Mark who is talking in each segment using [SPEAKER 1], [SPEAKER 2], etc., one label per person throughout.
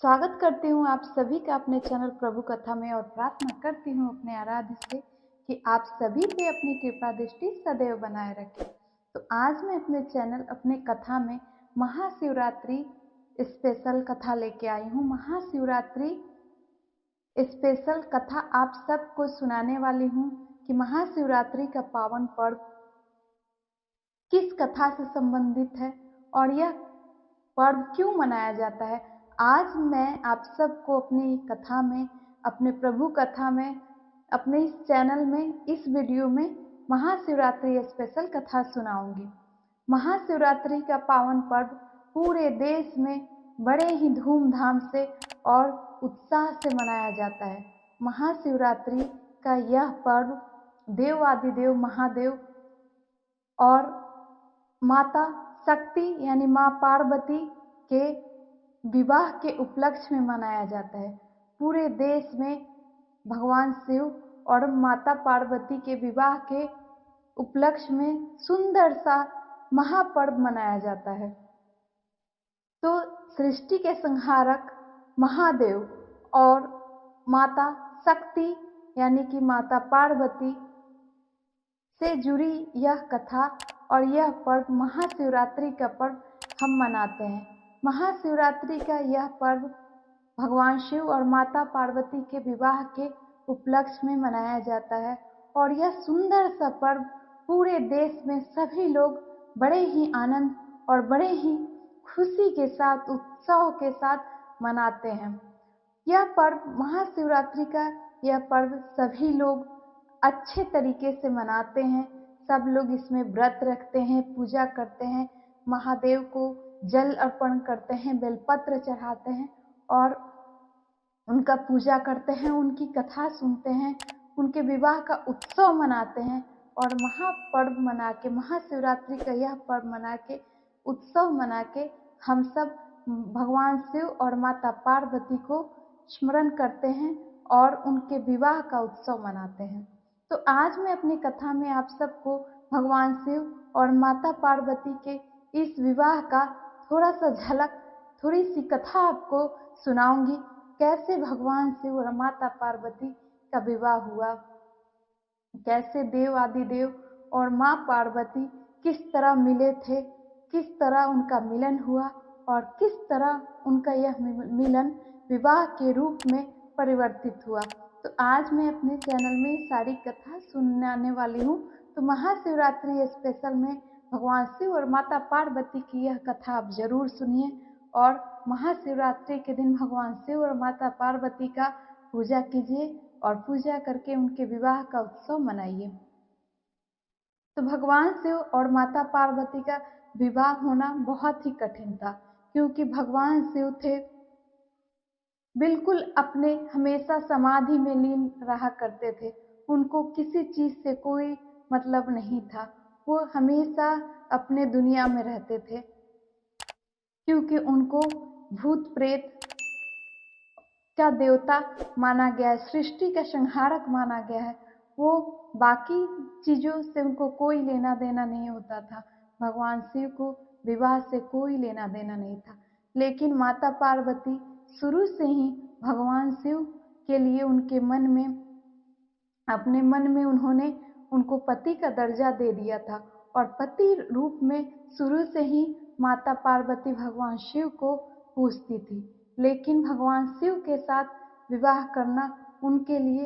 [SPEAKER 1] स्वागत करती हूँ आप सभी का अपने चैनल प्रभु कथा में और प्रार्थना करती हूँ अपने आराध्य से कि आप सभी पे अपनी कृपा दृष्टि सदैव बनाए रखें। तो आज मैं अपने चैनल अपने कथा में महाशिवरात्रि स्पेशल कथा लेके आई हूँ। महाशिवरात्रि स्पेशल कथा आप सबको सुनाने वाली हूँ कि महाशिवरात्रि का पावन पर्व किस कथा से संबंधित है और यह पर्व क्यों मनाया जाता है। आज मैं आप सबको अपनी कथा में, अपने प्रभु कथा में, अपने इस चैनल में, इस वीडियो में महाशिवरात्रि स्पेशल कथा सुनाऊंगी। महाशिवरात्रि का पावन पर्व पूरे देश में बड़े ही धूमधाम से और उत्साह से मनाया जाता है। महाशिवरात्रि का यह पर्व देवादिदेव महादेव और माता शक्ति यानी माँ पार्वती के विवाह के उपलक्ष्य में मनाया जाता है। पूरे देश में भगवान शिव और माता पार्वती के विवाह के उपलक्ष्य में सुंदर सा महापर्व मनाया जाता है। तो सृष्टि के संहारक महादेव और माता शक्ति यानी कि माता पार्वती से जुड़ी यह कथा और यह पर्व महाशिवरात्रि का पर्व हम मनाते हैं। महाशिवरात्रि का यह पर्व भगवान शिव और माता पार्वती के विवाह के उपलक्ष्य में मनाया जाता है और यह सुंदर सा पर्व पूरे देश में सभी लोग बड़े ही आनंद और बड़े ही खुशी के साथ, उत्साह के साथ मनाते हैं। यह पर्व महाशिवरात्रि का यह पर्व सभी लोग अच्छे तरीके से मनाते हैं। सब लोग इसमें व्रत रखते हैं, पूजा करते हैं, महादेव को जल अर्पण करते हैं, बेलपत्र चढ़ाते हैं और उनका पूजा करते हैं, उनकी कथा सुनते हैं, उनके विवाह का उत्सव मनाते हैं और महापर्व मना के, महाशिवरात्रि का यह पर्व मना के, उत्सव मना के हम सब भगवान शिव और माता पार्वती को स्मरण करते हैं और उनके विवाह का उत्सव मनाते हैं। तो आज मैं अपनी कथा में आप सबको भगवान शिव और माता पार्वती के इस विवाह का थोड़ा सा झलक, थोड़ी सी कथा आपको सुनाऊंगी। कैसे भगवान शिव और माता पार्वती का विवाह हुआ, कैसे देव आदिदेव और माँ पार्वती किस तरह मिले थे, किस तरह उनका मिलन हुआ और किस तरह उनका यह मिलन विवाह के रूप में परिवर्तित हुआ। तो आज मैं अपने चैनल में सारी कथा सुनाने वाली हूँ। तो महाशिवरात्रि स्पेशल में भगवान शिव और माता पार्वती की यह कथा आप जरूर सुनिए और महाशिवरात्रि के दिन भगवान शिव और माता पार्वती का पूजा कीजिए और पूजा करके उनके विवाह का उत्सव मनाइए। तो भगवान शिव और माता पार्वती का विवाह होना बहुत ही कठिन था, क्योंकि भगवान शिव थे बिल्कुल अपने हमेशा समाधि में लीन रहा करते थे। उनको किसी चीज से कोई मतलब नहीं था, वो हमेशा अपने दुनिया में रहते थे, क्योंकि उनको भूत प्रेत का देवता माना गया है, सृष्टि का संहारक माना गया है। वो बाकी चीजों से उनको कोई लेना देना नहीं होता था। भगवान शिव को विवाह से कोई लेना देना नहीं था, लेकिन माता पार्वती शुरू से ही भगवान शिव के लिए उनके मन में, अपने मन में उन्होंने उनको पति का दर्जा दे दिया था और पति रूप में शुरू से ही माता पार्वती भगवान शिव को पूजती थी। लेकिन भगवान शिव के साथ विवाह करना उनके लिए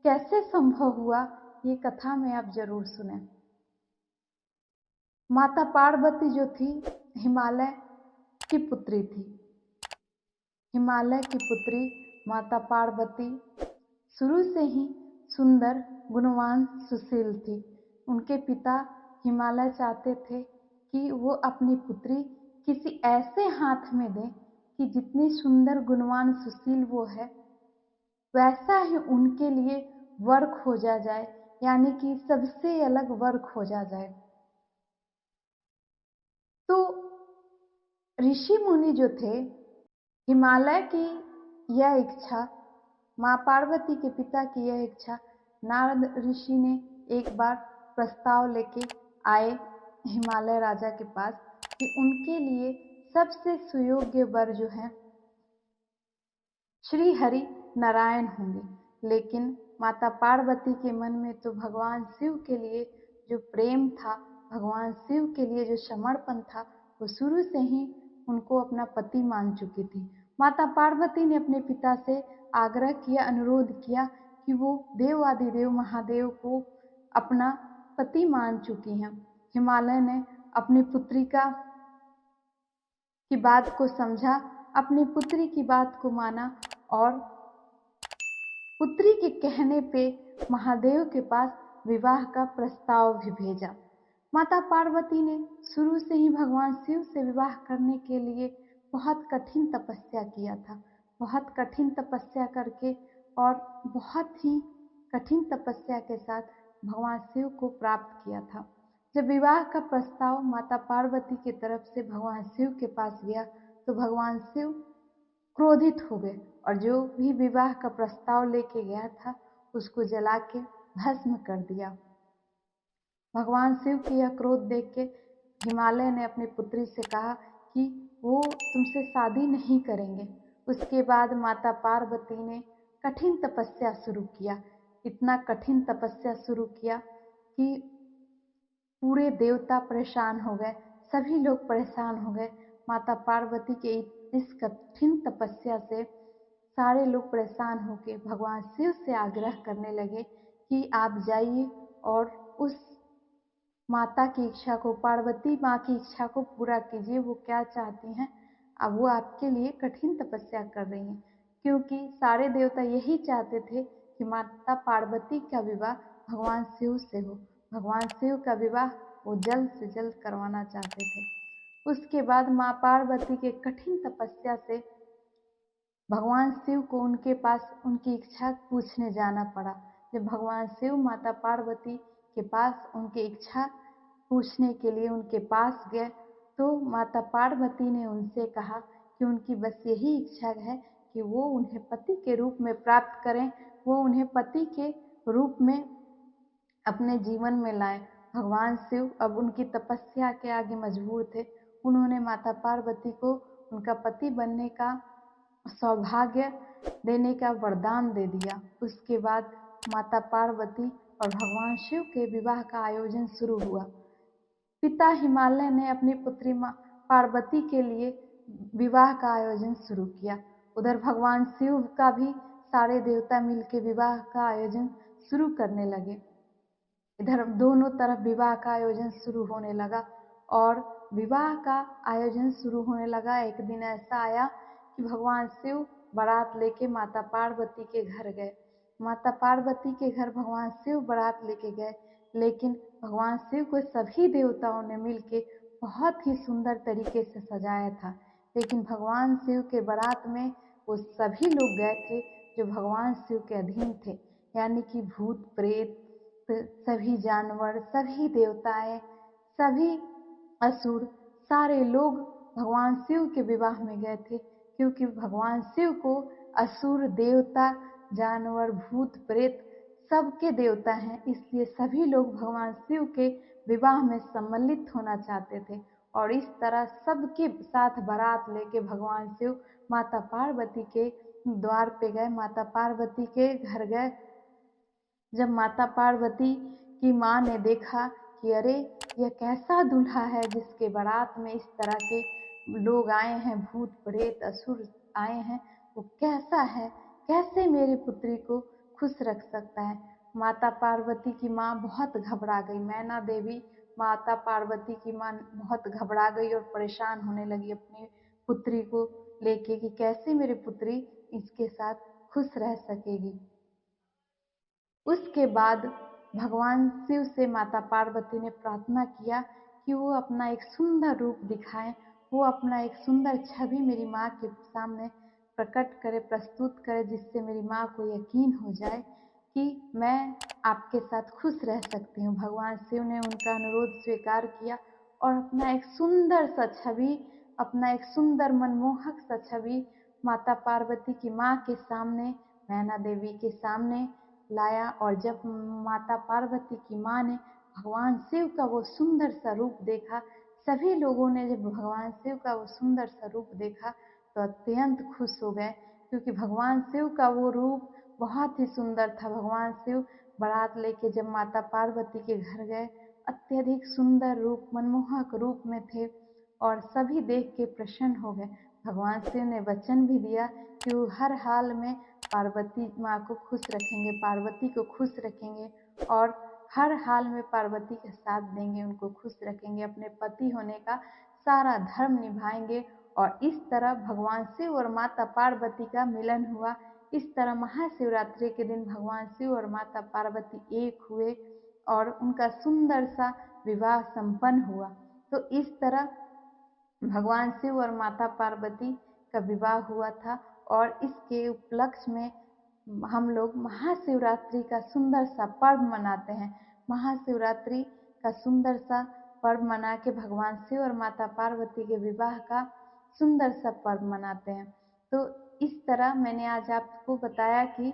[SPEAKER 1] कैसे संभव हुआ, ये कथा में आप जरूर सुने। माता पार्वती जो थी हिमालय की पुत्री थी। हिमालय की पुत्री माता पार्वती शुरू से ही सुंदर, गुणवान, सुशील थी। उनके पिता हिमालय चाहते थे कि वो अपनी पुत्री किसी ऐसे हाथ में दें कि जितनी सुंदर, गुणवान, सुशील वो है वैसा ही उनके लिए वर खोजा जाए, यानी कि सबसे अलग वर खोजा जाए। तो ऋषि मुनि जो थे, हिमालय की यह इच्छा, माँ पार्वती के पिता की यह इच्छा, नारद ऋषि ने एक बार प्रस्ताव लेके आए हिमालय राजा के पास कि उनके लिए सबसे सुयोग्य वर जो है श्री हरि नारायण होंगे। लेकिन माता पार्वती के मन में तो भगवान शिव के लिए जो प्रेम था, भगवान शिव के लिए जो समर्पण था, वो शुरू से ही उनको अपना पति मान चुकी थी। माता पार्वती ने अपने पिता से आग्रह किया, अनुरोध किया कि वो देवादिदेव महादेव को अपना पति मान चुकी हैं। हिमालय ने अपनी पुत्री की बात को समझा, अपनी पुत्री की बात को माना और पुत्री के कहने पे महादेव के पास विवाह का प्रस्ताव भी भेजा। माता पार्वती ने शुरू से ही भगवान शिव से विवाह करने के लिए बहुत कठिन तपस्या किया था। बहुत कठिन तपस्या करके और बहुत ही कठिन तपस्या के साथ भगवान शिव को प्राप्त किया था। जब विवाह का प्रस्ताव माता पार्वती की तरफ से भगवान शिव के पास गया तो भगवान शिव क्रोधित हो गए और जो भी विवाह का प्रस्ताव लेके गया था उसको जला के भस्म कर दिया। भगवान शिव के यह क्रोध देख के हिमालय ने अपनी पुत्री से कहा कि वो तुमसे शादी नहीं करेंगे। उसके बाद माता पार्वती ने कठिन तपस्या शुरू किया। इतना कठिन तपस्या शुरू किया कि पूरे देवता परेशान हो गए, सभी लोग परेशान हो गए। माता पार्वती के इस कठिन तपस्या से सारे लोग परेशान होकर भगवान शिव से आग्रह करने लगे कि आप जाइए और उस माता की इच्छा को, पार्वती माँ की इच्छा को पूरा कीजिए। वो क्या चाहती हैं, अब वो आपके लिए कठिन तपस्या कर रही हैं, क्योंकि सारे देवता यही चाहते थे कि माता पार्वती का विवाह भगवान शिव से हो। भगवान शिव का विवाह वो जल्द से जल्द करवाना चाहते थे। उसके बाद माँ पार्वती के कठिन तपस्या से भगवान शिव को उनके पास उनकी इच्छा पूछने जाना पड़ा। जब भगवान शिव माता पार्वती के पास उनकी इच्छा पूछने के लिए उनके पास गए तो माता पार्वती ने उनसे कहा कि उनकी बस यही इच्छा है कि वो उन्हें पति के रूप में प्राप्त करें, वो उन्हें पति के रूप में अपने जीवन में लाएं। भगवान शिव अब उनकी तपस्या के आगे मजबूर थे। उन्होंने माता पार्वती को उनका पति बनने का सौभाग्य देने का वरदान दे दिया। उसके बाद माता पार्वती और भगवान शिव के विवाह का आयोजन शुरू हुआ। पिता हिमालय ने अपनी पुत्री माँ पार्वती के लिए विवाह का आयोजन शुरू किया। उधर भगवान शिव का भी सारे देवता मिलकर विवाह का आयोजन शुरू करने लगे। इधर दोनों तरफ विवाह का आयोजन शुरू होने लगा और विवाह का आयोजन शुरू होने लगा। एक दिन ऐसा आया कि भगवान शिव बारात लेके माता पार्वती के घर गए। माता पार्वती के घर भगवान शिव बारात लेके गए, लेकिन भगवान शिव को सभी देवताओं ने मिलके बहुत ही सुंदर तरीके से सजाया था। लेकिन भगवान शिव के बारात में वो सभी लोग गए थे जो भगवान शिव के अधीन थे, यानी कि भूत प्रेत, सभी जानवर, सभी देवताएं, सभी असुर, सारे लोग भगवान शिव के विवाह में गए थे। क्योंकि भगवान शिव को असुर, देवता, जानवर, भूत प्रेत सबके देवता हैं, इसलिए सभी लोग भगवान शिव के विवाह में सम्मिलित होना चाहते थे। और इस तरह सबके साथ बारात लेके भगवान शिव माता पार्वती के द्वार पे गए, माता पार्वती के घर गए। जब माता पार्वती की माँ ने देखा कि अरे यह कैसा दूल्हा है जिसके बारात में इस तरह के लोग आए हैं, भूत प्रेत असुर आए हैं, वो कैसा है, कैसे मेरी पुत्री को खुश रख सकता है। माता पार्वती की माँ बहुत घबरा गई। मैना देवी माता पार्वती की माँ बहुत घबरा गई और परेशान होने लगी अपनी पुत्री को लेके कि कैसे मेरी पुत्री इसके साथ खुश रह सकेगी। उसके बाद भगवान शिव से माता पार्वती ने प्रार्थना किया कि वो अपना एक सुंदर रूप दिखाएं, वो अपना एक सुंदर छवि मेरी माँ के सामने प्रकट करे, प्रस्तुत करे, जिससे मेरी माँ को यकीन हो जाए कि मैं आपके साथ खुश रह सकती हूँ। भगवान शिव ने उनका अनुरोध स्वीकार किया और अपना एक सुंदर सा छवि, अपना एक सुंदर मनमोहक सा छवि माता पार्वती की माँ के सामने, मैना देवी के सामने लाया। और जब माता पार्वती की माँ ने भगवान शिव का वो सुंदर सा रूप देखा, सभी लोगों ने जब भगवान शिव का वो सुंदर सा रूप देखा तो अत्यंत खुश हो गए। क्योंकि भगवान शिव का वो रूप बहुत ही सुंदर था। भगवान शिव बारात लेके जब माता पार्वती के घर गए, अत्यधिक सुंदर रूप, मनमोहक रूप में थे और सभी देख के प्रसन्न हो गए। भगवान शिव ने वचन भी दिया कि वो हर हाल में पार्वती माँ को खुश रखेंगे, पार्वती को खुश रखेंगे और हर हाल में पार्वती का साथ देंगे, उनको खुश रखेंगे, अपने पति होने का सारा धर्म निभाएंगे। और इस तरह भगवान शिव और माता पार्वती का मिलन हुआ। इस तरह महाशिवरात्रि के दिन भगवान शिव और माता पार्वती एक हुए और उनका सुंदर सा विवाह संपन्न हुआ। तो इस तरह भगवान शिव और माता पार्वती का विवाह हुआ था और इसके उपलक्ष्य में हम लोग महाशिवरात्रि का सुंदर सा पर्व मनाते हैं। महाशिवरात्रि का सुंदर सा पर्व मना के भगवान शिव और माता पार्वती के विवाह का सुंदर सा पर्व मनाते हैं। तो इस तरह मैंने आज आपको बताया कि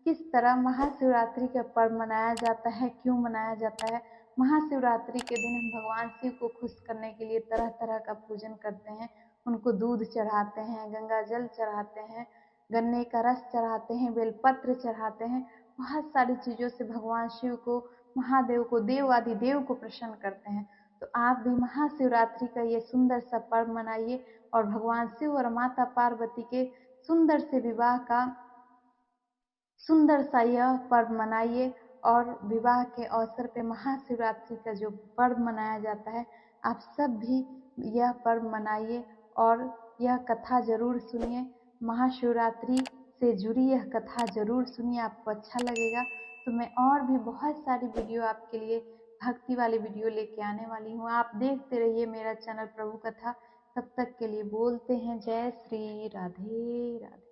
[SPEAKER 1] किस तरह महाशिवरात्रि का पर्व मनाया जाता है, क्यों मनाया जाता है। महाशिवरात्रि के दिन हम भगवान शिव को खुश करने के लिए तरह तरह का पूजन करते हैं। उनको दूध चढ़ाते हैं, गंगा जल चढ़ाते हैं, गन्ने का रस चढ़ाते हैं, बेलपत्र चढ़ाते हैं। बहुत सारी चीज़ों से भगवान शिव को, महादेव को, देव आदि देव को प्रसन्न करते हैं। तो आप भी महाशिवरात्रि का ये सुंदर सा पर्व मनाइए और भगवान शिव और माता पार्वती के सुंदर से विवाह का सुंदर सा यह पर्व मनाइए। और विवाह के अवसर पे महाशिवरात्रि का जो पर्व मनाया जाता है, आप सब भी यह पर्व मनाइए और यह कथा जरूर सुनिए। महाशिवरात्रि से जुड़ी यह कथा जरूर सुनिए, आपको अच्छा लगेगा। तो मैं और भी बहुत सारी वीडियो आपके लिए, भक्ति वाली वीडियो लेके आने वाली हूँ। आप देखते रहिए मेरा चैनल प्रभु कथा। तब तक के लिए बोलते हैं जय श्री राधे राधे।